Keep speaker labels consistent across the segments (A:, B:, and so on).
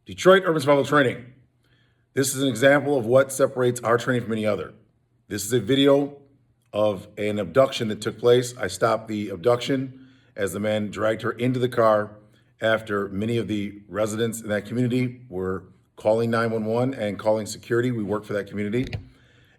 A: Detroit Urban Survival Training. This is an example of what separates our training from any other. This is a video of an abduction that took place. I stopped the abduction as the man dragged her into the car after many of the residents in that community were calling 911 and calling security. We work for that community.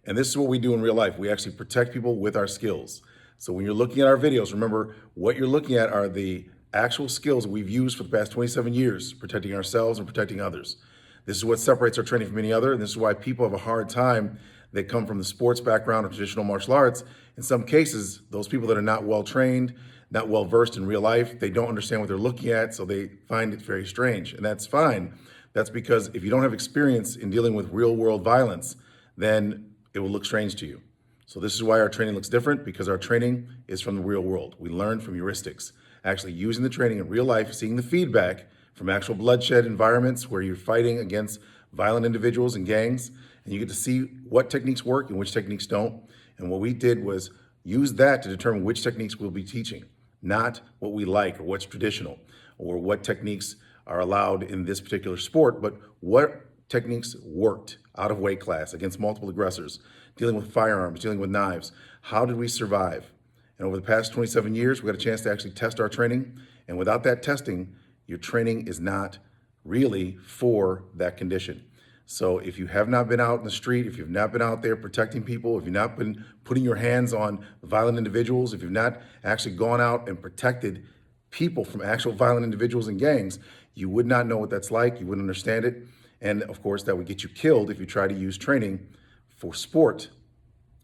A: And this is what we do in real life. We actually protect people with our skills. So when you're looking at our videos, remember what you're looking at are the actual skills we've used for the past 27 years, protecting ourselves and protecting others. This is what separates our training from any other, and this is why people have a hard time that come from the sports background or traditional martial arts. In some cases, those people that are not well trained, not well versed in real life, they don't understand what they're looking at, so they find it very strange, and that's fine. That's because if you don't have experience in dealing with real world violence, then it will look strange to you. So this is why our training looks different, because our training is from the real world. We learn from heuristics, actually using the training in real life, seeing the feedback from actual bloodshed environments where you're fighting against violent individuals and gangs, and you get to see what techniques work and which techniques don't. And what we did was use that to determine which techniques we'll be teaching, not what we like or what's traditional or what techniques are allowed in this particular sport, but what techniques worked out of weight class against multiple aggressors, dealing with firearms, dealing with knives. How did we survive? And over the past 27 years, we got a chance to actually test our training. And without that testing, your training is not really for that condition. So if you have not been out in the street, if you've not been out there protecting people, if you've not been putting your hands on violent individuals, if you've not actually gone out and protected people from actual violent individuals and gangs, you would not know what that's like, you wouldn't understand it. And of course, that would get you killed if you try to use training for sport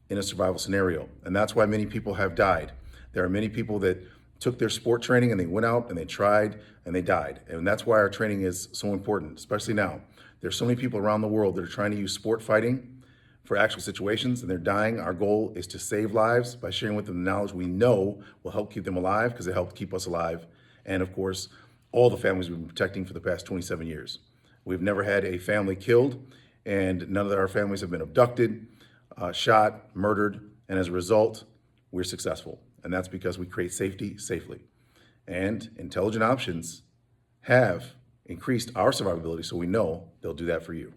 A: in a survival scenario. And that's why many people have died. There are many people that took their sport training and they went out and they tried and they died. And that's why our training is so important, especially now. There's so many people around the world that are trying to use sport fighting for actual situations and they're dying. Our goal is to save lives by sharing with them the knowledge we know will help keep them alive, because it helped keep us alive. And of course, all the families we've been protecting for the past 27 years. We've never had a family killed, and none of our families have been abducted, shot, murdered, and as a result, we're successful. And that's because we create safety safely. And intelligent options have increased our survivability, so we know they'll do that for you.